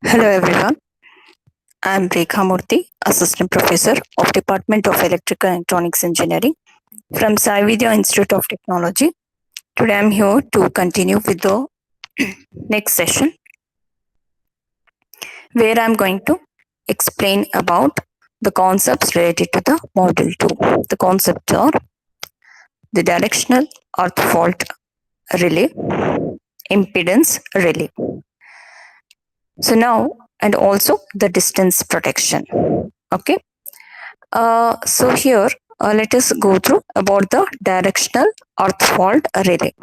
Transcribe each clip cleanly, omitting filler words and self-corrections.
Hello everyone, I am Rekha Murthy, Assistant Professor of Department of Electrical and Electronics Engineering from Sai Vidya Institute of Technology. Today I am here to continue with the next session where I am going to explain about the concepts related to the Module 2. The concepts are the Directional Earth Fault Relay, Impedance Relay. So now, and also the distance protection. Okay. So here, let us go through about the directional earth fault relay.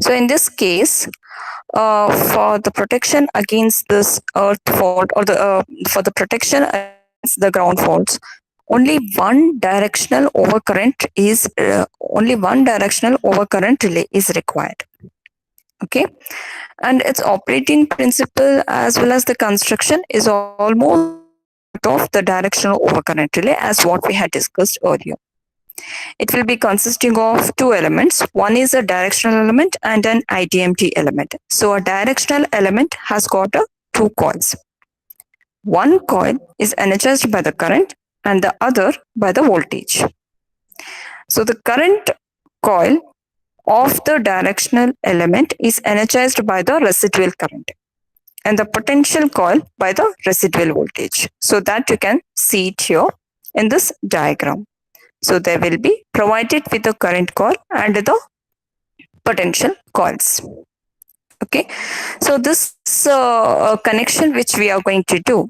So in this case, for the protection against this earth fault or for the protection against the ground faults, only one directional overcurrent relay is required. Okay, and its operating principle as well as the construction is almost of the directional overcurrent relay as what we had discussed earlier. It will be consisting of two elements. One is a directional element and an IDMT element. So a directional element has got two coils. One coil is energized by the current and the other by the voltage. So the current coil of the directional element is energized by the residual current and the potential coil by the residual voltage. So that you can see it here in this diagram. So they will be provided with the current coil and the potential coils. Okay, so this connection which we are going to do,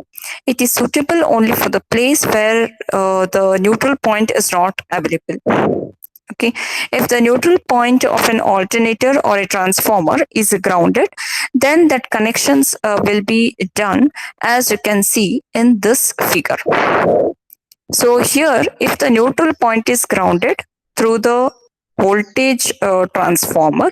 it is suitable only for the place where the neutral point is not available. Okay, if the neutral point of an alternator or a transformer is grounded, then that connections will be done as you can see in this figure. So here, if the neutral point is grounded through the voltage transformer,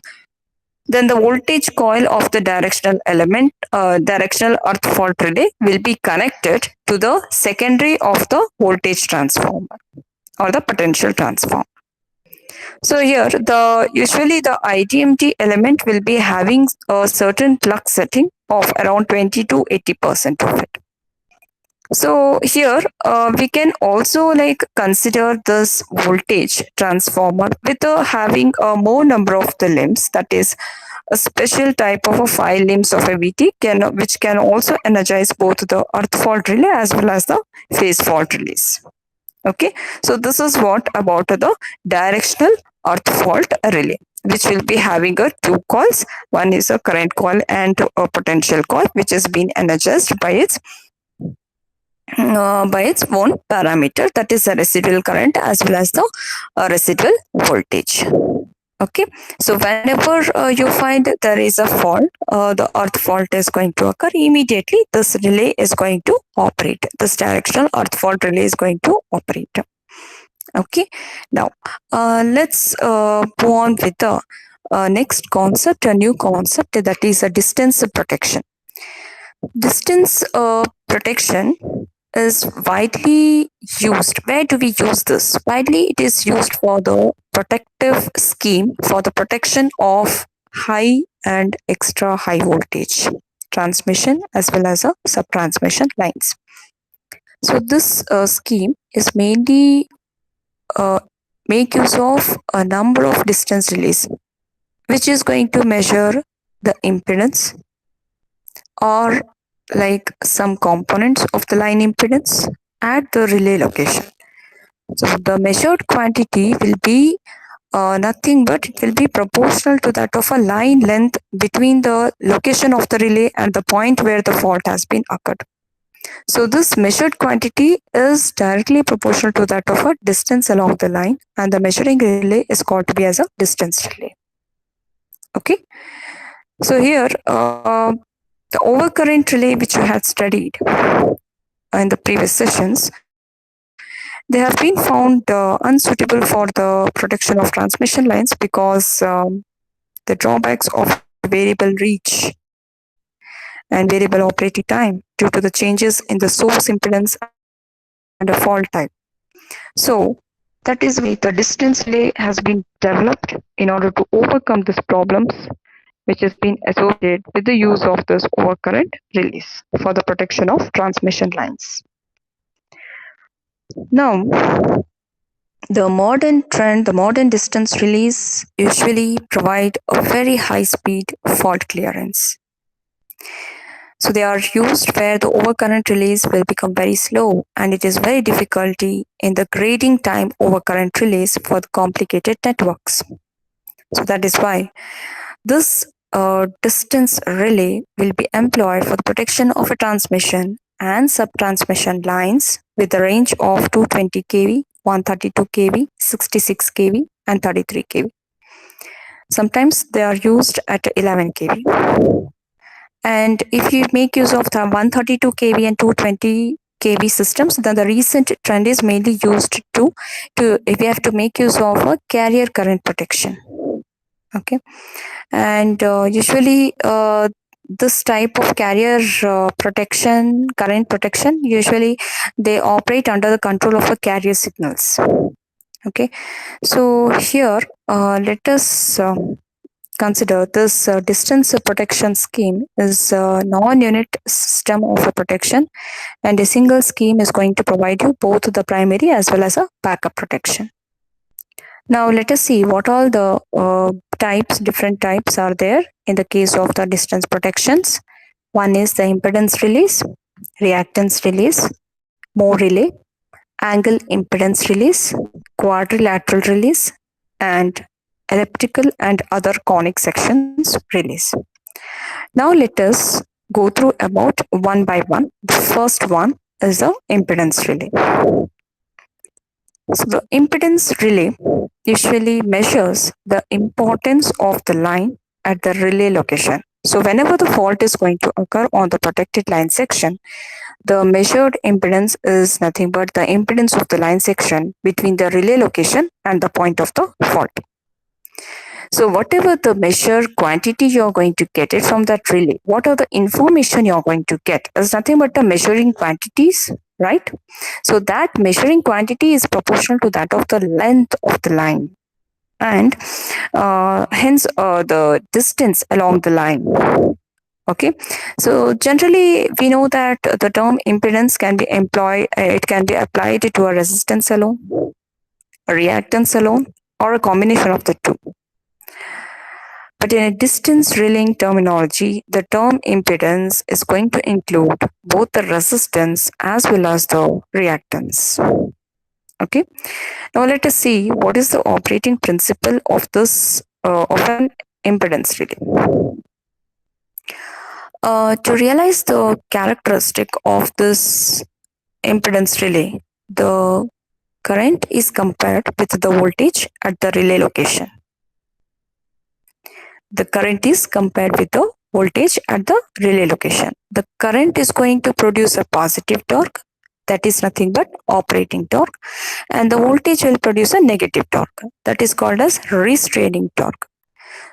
then the voltage coil of the directional element, directional earth fault relay will be connected to the secondary of the voltage transformer or the potential transformer. So here, usually the IDMT element will be having a certain flux setting of around 20 to 80% of it. So here we can also consider this voltage transformer with having a more number of the limbs, that is a special type of a 5 limbs of a VT which can also energize both the earth fault relay as well as the phase fault relays. Okay, so this is what about the directional earth fault relay, which will be having two coils. One is a current coil and a potential coil, which has been energized by its own parameter, that is the residual current as well as the residual voltage. Okay, so whenever you find there is a fault, the earth fault is going to occur, immediately this relay is going to operate. This directional earth fault relay is going to operate. Okay, now let's move on with the next concept, a new concept, that is a distance protection. Distance protection is widely used. Where do we use this? Widely it is used for the protective scheme for the protection of high and extra high voltage transmission as well as sub-transmission lines. So this scheme is mainly make use of a number of distance relays, which is going to measure the impedance or like some components of the line impedance at the relay location. So the measured quantity will be nothing but it will be proportional to that of a line length between the location of the relay and the point where the fault has been occurred. So this measured quantity is directly proportional to that of a distance along the line, and the measuring relay is called to be as a distance relay. Okay, so here the overcurrent relay which you had studied in the previous sessions, they have been found unsuitable for the protection of transmission lines because the drawbacks of variable reach and variable operating time due to the changes in the source impedance and a fault type. So that is why the distance relay has been developed in order to overcome these problems which has been associated with the use of this overcurrent release for the protection of transmission lines. Now, the modern distance relays usually provide a very high speed fault clearance. So they are used where the overcurrent release will become very slow, and it is very difficulty in the grading time overcurrent release for the complicated networks. So that is why this distance relay will be employed for the protection of a transmission and sub-transmission lines with a range of 220 kV, 132 kV, 66 kV, and 33 kV. Sometimes they are used at 11 kV. And if you make use of the 132 kV and 220 kV systems, then the recent trend is mainly used to if you have to make use of a carrier current protection. Okay, and usually this type of carrier current protection, usually they operate under the control of a carrier signals. Okay, so here let us consider this distance protection scheme is a non-unit system of a protection, and a single scheme is going to provide you both the primary as well as a backup protection. Now let us see what all the different types are there in the case of the distance protections. One is the impedance release, reactance release, mode relay, angle impedance release, quadrilateral release, and elliptical and other conic sections release. Now let us go through about one by one. The first one is the impedance relay. So the impedance relay usually measures the importance of the line at the relay location. So whenever the fault is going to occur on the protected line section, the measured impedance is nothing but the impedance of the line section between the relay location and the point of the fault. So whatever the measured quantity you're going to get it from that relay, what are the information you're going to get is nothing but the measuring quantities, right? So that measuring quantity is proportional to that of the length of the line, and hence the distance along the line. Okay, so generally we know that the term impedance can be employed, it can be applied to a resistance alone, a reactance alone, or a combination of the two. But in a distance relaying terminology, the term impedance is going to include both the resistance as well as the reactance. Okay, now let us see what is the operating principle of this of an impedance relay. To realize the characteristic of this impedance relay, the current is compared with the voltage at the relay location. The current is compared with the voltage at the relay location. The current is going to produce a positive torque, that is nothing but operating torque, and the voltage will produce a negative torque, that is called as restraining torque.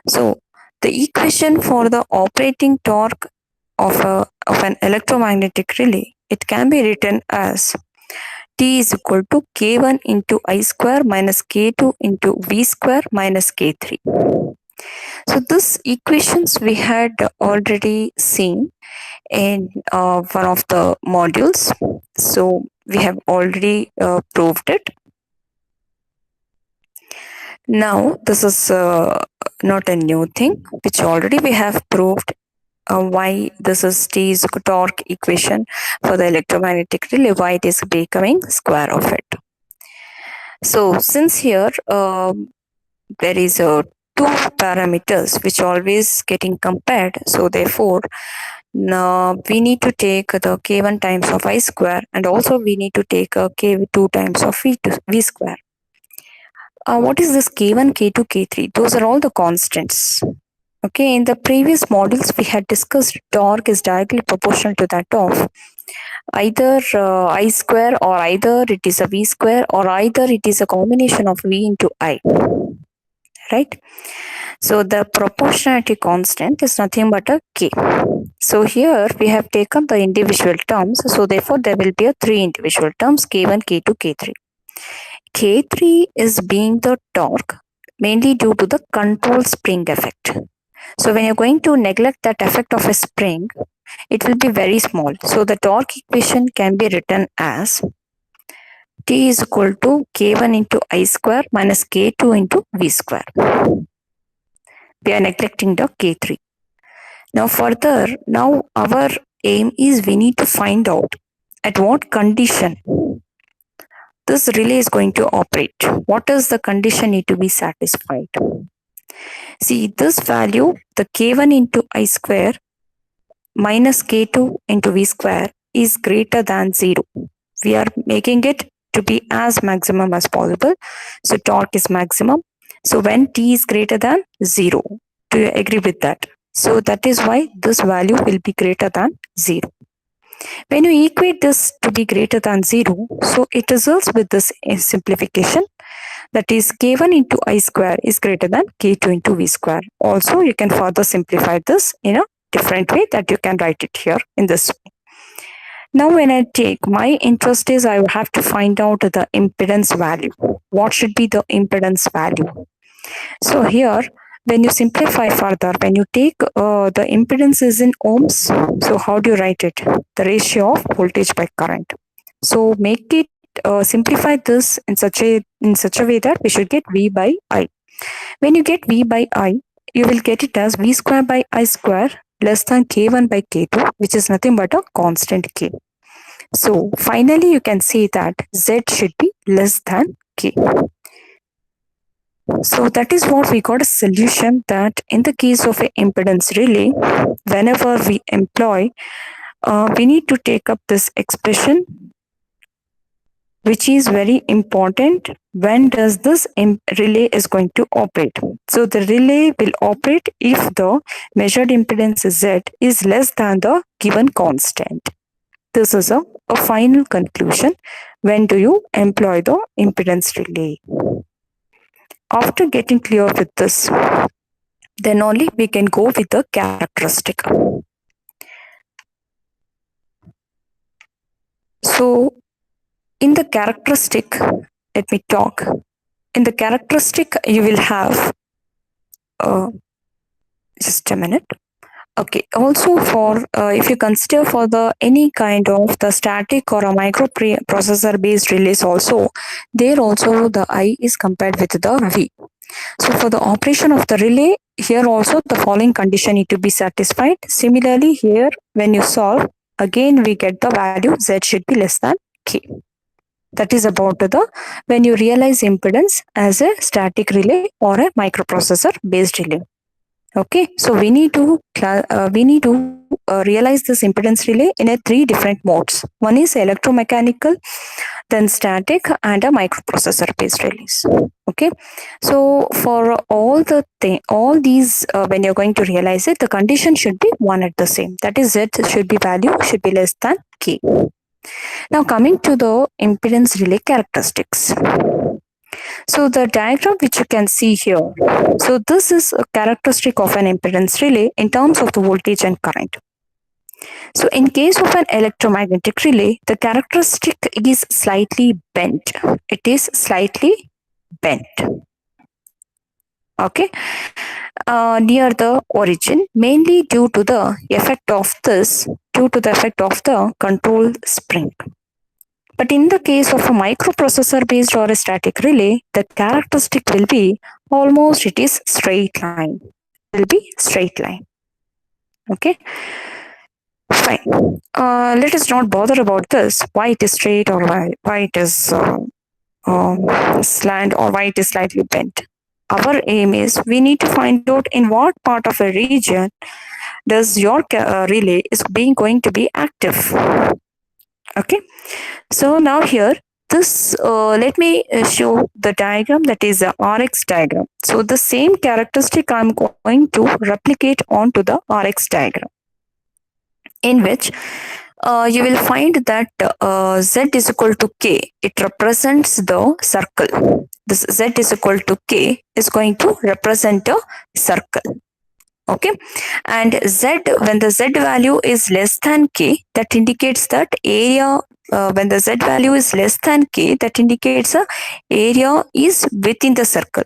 So the equation for the operating torque of an electromagnetic relay, it can be written as T is equal to K1 into I square minus K2 into V square minus K3. So this equations we had already seen in one of the modules. So we have already proved it. Now this is not a new thing, which already we have proved why this is T is torque equation for the electromagnetic relay, why it is becoming square of it. So since here there is two parameters which always getting compared, so therefore now we need to take the K1 times of I square, and also we need to take K2 times of V square. What is this K1, K2, K3? Those are all the constants. Okay, in the previous modules we had discussed torque is directly proportional to that of either I square, or either it is a V square, or either it is a combination of V into I, right? So the proportionality constant is nothing but a K. So here we have taken the individual terms, so therefore there will be a three individual terms, K1, K2, K3. K3 is being the torque mainly due to the control spring effect. So when you're going to neglect that effect of a spring, it will be very small. So the torque equation can be written as T is equal to K1 into I square minus K2 into V square. We are neglecting the K3. Now further, now our aim is we need to find out at what condition this relay is going to operate. What is the condition need to be satisfied? See this value, the K1 into I square minus K2 into V square is greater than 0. We are making it to be as maximum as possible. So torque is maximum. So when T is greater than 0, do you agree with that? So that is why this value will be greater than 0. When you equate this to be greater than 0, so it results with this simplification, that is K1 into I square is greater than K2 into V square. Also, you can further simplify this in a different way that you can write it here in this way. Now when I take, my interest is I have to find out the impedance value. What should be the impedance value? So here, when you simplify further, when you take the impedance is in ohms, so how do you write it? The ratio of voltage by current. So make it simplify this in such a way that we should get V by I. When you get V by I, you will get it as V square by I square less than K1 by K2, which is nothing but a constant K. So finally, you can say that Z should be less than K. So that is what we got a solution, that in the case of an impedance relay, whenever we employ, we need to take up this expression, which is very important. When does this relay is going to operate? So the relay will operate if the measured impedance Z is less than the given constant. This is a final conclusion. When do you employ the impedance relay? After getting clear with this, then only we can go with the characteristic. So in the characteristic, let me talk. In the characteristic, you will have, just a minute. Okay, also for, if you consider for the any kind of the static or a microprocessor based relays also, there also the I is compared with the V. So for the operation of the relay, here also the following condition need to be satisfied. Similarly here, when you solve, again we get the value Z should be less than K. That is about the, when you realize impedance as a static relay or a microprocessor based relay. Okay, so we need to realize this impedance relay in a 3 different modes. One is electromechanical, then static, and a microprocessor based relays. Okay, so for all these, when you're going to realize it, the condition should be one at the same. That is, Z should be less than K. Now coming to the impedance relay characteristics. So the diagram which you can see here, so this is a characteristic of an impedance relay in terms of the voltage and current. So in case of an electromagnetic relay, the characteristic is slightly bent. It is slightly bent. Okay, near the origin, mainly due to the effect of the control spring. But in the case of a microprocessor based or a static relay, the characteristic will be almost, it is straight line. It will be straight line. Okay, fine. Let us not bother about this, why it is straight or why it is slant or why it is slightly bent. Our aim is we need to find out in what part of a region does your relay is going to be active. Okay, so now here this let me show the diagram, that is the RX diagram. So the same characteristic I'm going to replicate onto the RX diagram, in which you will find that Z is equal to K. It represents the circle. This Z is equal to K is going to represent a circle. Okay, and Z, when the Z value is less than K, that indicates that area, when the Z value is less than K, that indicates the area is within the circle.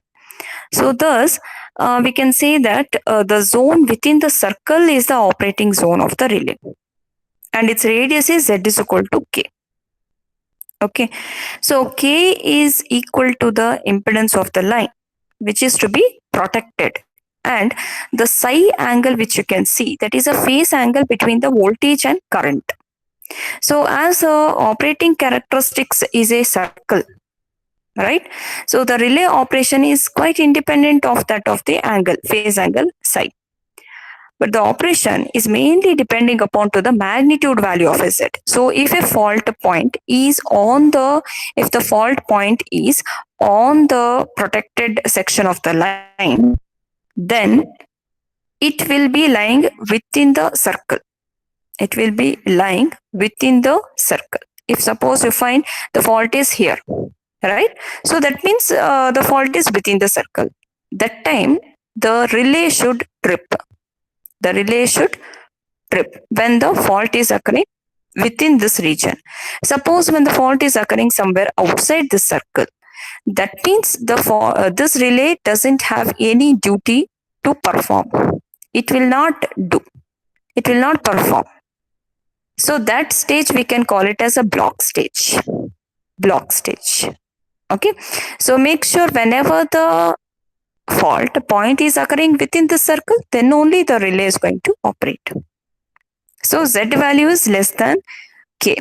So thus, we can say that the zone within the circle is the operating zone of the relay, and its radius is z is equal to k. Okay, so k is equal to the impedance of the line, which is to be protected, and the psi angle which you can see, that is a phase angle between the voltage and current. So as operating characteristics is a circle, right? So the relay operation is quite independent of that of the angle, phase angle psi. But the operation is mainly depending upon to the magnitude value of z. So if a fault point is on the, if the fault point is on the protected section of the line, then it will be lying within the circle. It will be lying within the circle. If suppose you find the fault is here, right? So that means the fault is within the circle. That time the relay should trip. The relay should trip when the fault is occurring within this region. Suppose when the fault is occurring somewhere outside this circle, that means this relay doesn't have any duty to perform. It will not do. It will not perform. So that stage we can call it as a block stage. Block stage. Okay. So make sure whenever the fault point is occurring within the circle, then only the relay is going to operate. So Z value is less than K.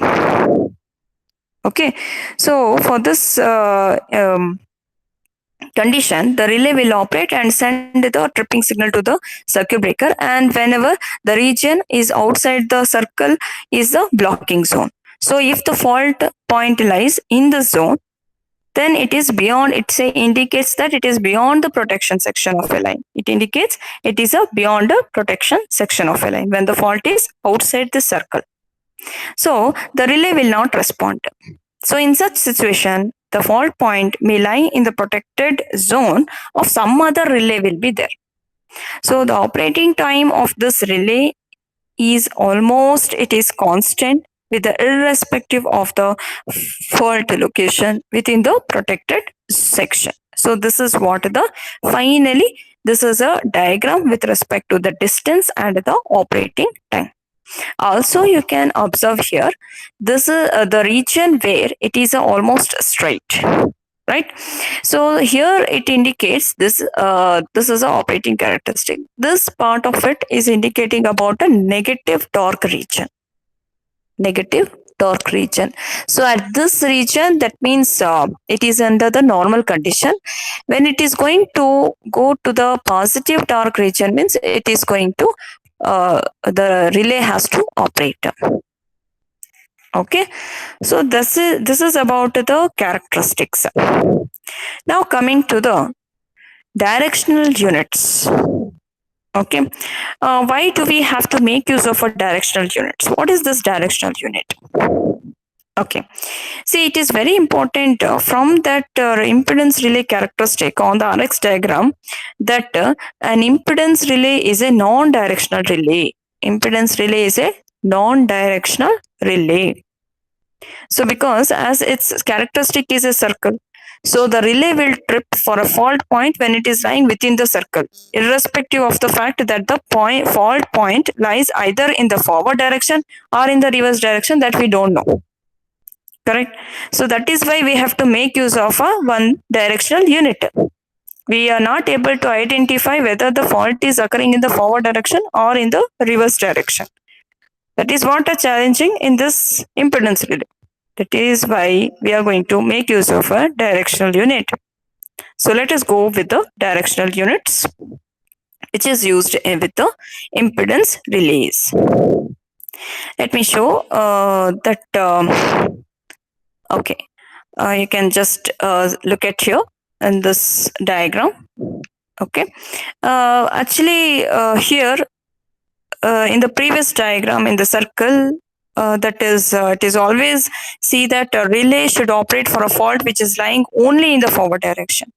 Okay. So for this condition, the relay will operate and send the tripping signal to the circuit breaker, and whenever the region is outside the circle is the blocking zone. So if the fault point lies in the zone, then it is beyond, it indicates that it is beyond the protection section of a line. It indicates it is a beyond the protection section of a line when the fault is outside the circle. So the relay will not respond. So in such situation, the fault point may lie in the protected zone of some other relay will be there. So the operating time of this relay is almost, it is constant with the irrespective of the fault location within the protected section. So this is what the finally, this is a diagram with respect to the distance and the operating time. Also, you can observe here, this is the region where it is almost straight, right? So here it indicates this, this is an operating characteristic. This part of it is indicating about a negative torque region. Negative torque region. So at this region, that means it is under the normal condition. When it is going to go to the positive torque region, means it is going to, the relay has to operate. Okay, so this is about the characteristics. Now coming to the directional units. Okay, why do we have to make use of a directional units? What is this directional unit? Okay, see, it is very important from that impedance relay characteristic on the RX diagram that an impedance relay is a non-directional relay. Impedance relay is a non-directional relay. So because as its characteristic is a circle, so the relay will trip for a fault point when it is lying within the circle, irrespective of the fact that the fault point lies either in the forward direction or in the reverse direction, that we don't know. Correct? So that is why we have to make use of a one directional unit. We are not able to identify whether the fault is occurring in the forward direction or in the reverse direction. That is what is challenging in this impedance relay. That is why we are going to make use of a directional unit. So let us go with the directional units, which is used with the impedance relays. Let me show that. Okay, you can just look at here in this diagram. Okay, actually here in the previous diagram in the circle, that is, it is always see that a relay should operate for a fault which is lying only in the forward direction.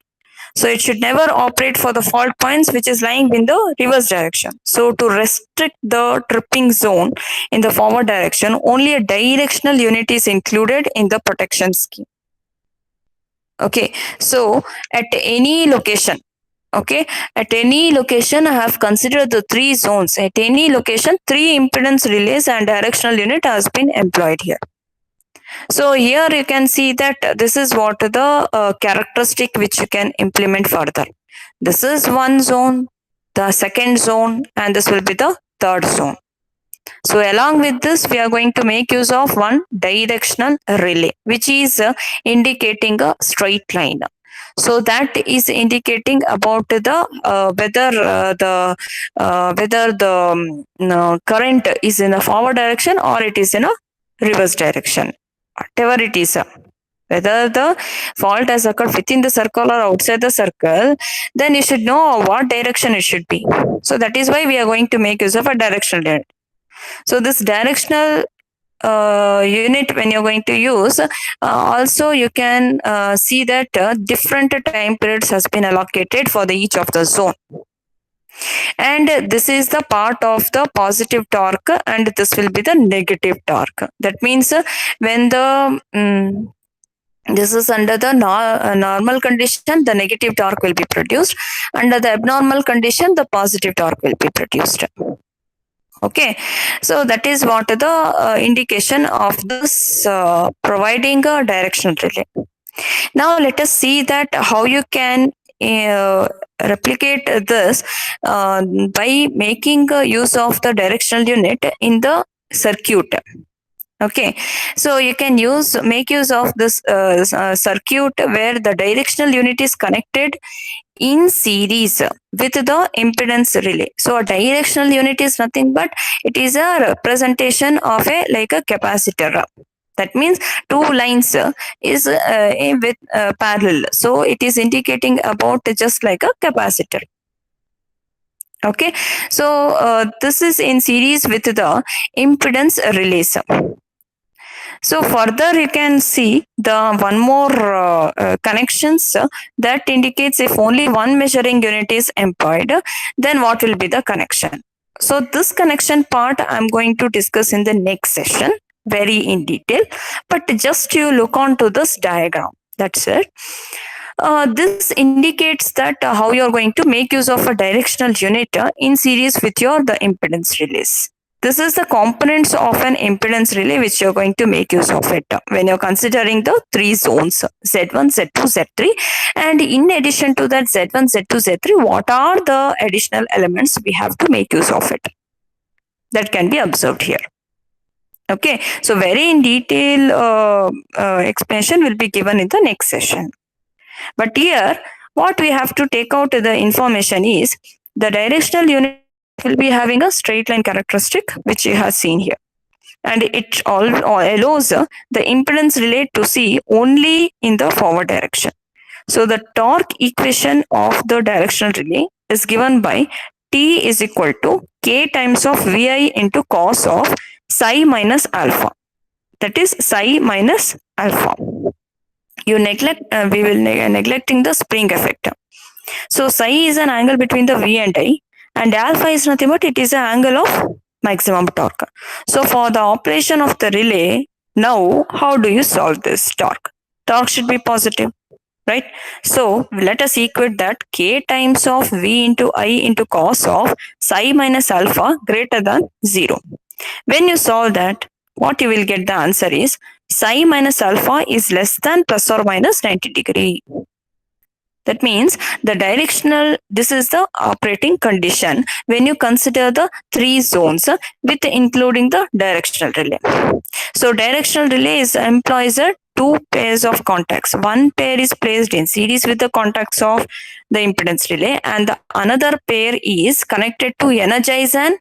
So it should never operate for the fault points which is lying in the reverse direction. So to restrict the tripping zone in the forward direction, only a directional unit is included in the protection scheme. Okay, so at any location, Okay, at any location, I have considered the three zones. At any location, three impedance relays and directional unit has been employed here. So here you can see that this is what the characteristic which you can implement further. This is one zone, the second zone, and this will be the third zone. So along with this, we are going to make use of one directional relay, which is indicating a straight line. So that is indicating about the whether the current is in a forward direction or it is in a reverse direction. Whatever it is, whether the fault has occurred within the circle or outside the circle, then you should know what direction it should be. So that is why we are going to make use of a directional unit. So this directional unit when you're going to use, also you can see that different time periods has been allocated for the each of the zone. And this is the part of the positive torque and this will be the negative torque. That means when the this is under the normal condition, the negative torque will be produced. Under the abnormal condition, the positive torque will be produced. Okay, so that is what the indication of this providing a directional relay. Now let us see that how you can replicate this by making use of the directional unit in the circuit. Okay, so you can make use of this circuit where the directional unit is connected in series with the impedance relay. So a directional unit is nothing but it is a representation of a like a capacitor. That means two lines is with parallel. So it is indicating about just like a capacitor. Okay, so this is in series with the impedance relays. So further you can see the one more connections that indicates if only one measuring unit is employed, then what will be the connection. So this connection part I'm going to discuss in the next session very in detail, but just you look on to this diagram. That's it. This indicates that how you're going to make use of a directional unit in series with your the impedance relays. This is the components of an impedance relay which you're going to make use of it when you're considering the three zones Z1, Z2, Z3. And in addition to that Z1, Z2, Z3, what are the additional elements we have to make use of it? That can be observed here. Okay, so very in detail explanation will be given in the next session. But here, what we have to take out the information is the directional unit will be having a straight line characteristic, which you have seen here. And it all allows the impedance relay to see only in the forward direction. So the torque equation of the directional relay is given by T is equal to K times of VI into cos of psi minus alpha. That is psi minus alpha. You neglect, we will neglecting the spring effect. So psi is an angle between the V and I, and alpha is nothing but it is an angle of maximum torque. So for the operation of the relay, now how do you solve this torque? Torque should be positive, right? So let us equate that K times of V into I into cos of psi minus alpha greater than 0. When you solve that, what you will get the answer is psi minus alpha is less than plus or minus 90 degree. That means the directional, this is the operating condition when you consider the three zones with including the directional relay. So directional relay employs two pairs of contacts. One pair is placed in series with the contacts of the impedance relay and the another pair is connected to energize an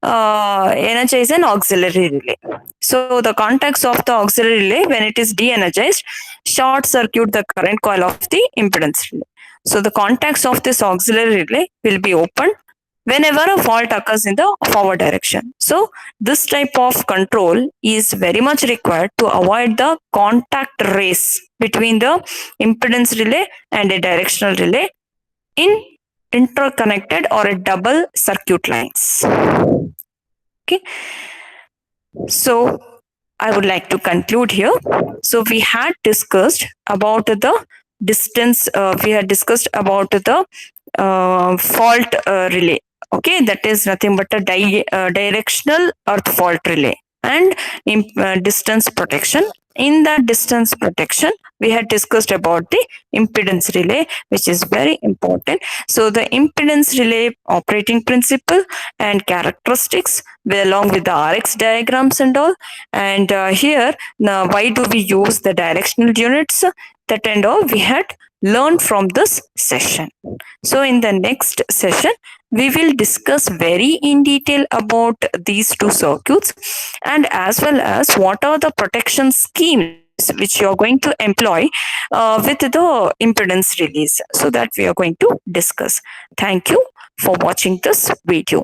auxiliary relay. So the contacts of the auxiliary relay, when it is de-energized, short circuit the current coil of the impedance relay. So the contacts of this auxiliary relay will be opened whenever a fault occurs in the forward direction. So this type of control is very much required to avoid the contact race between the impedance relay and a directional relay in interconnected or a double circuit lines. Okay, so I would like to conclude here. So we had discussed about the distance, we had discussed about the fault relay. Okay, that is nothing but a directional earth fault relay and distance protection. In that distance protection, we had discussed about the impedance relay, which is very important. So the impedance relay operating principle and characteristics, along with the RX diagrams and all. And here, now, why do we use the directional units? That and all we had learned from this session. So, in the next session, we will discuss very in detail about these two circuits and as well as what are the protection schemes which you are going to employ with the impedance release. So, that we are going to discuss. Thank you for watching this video.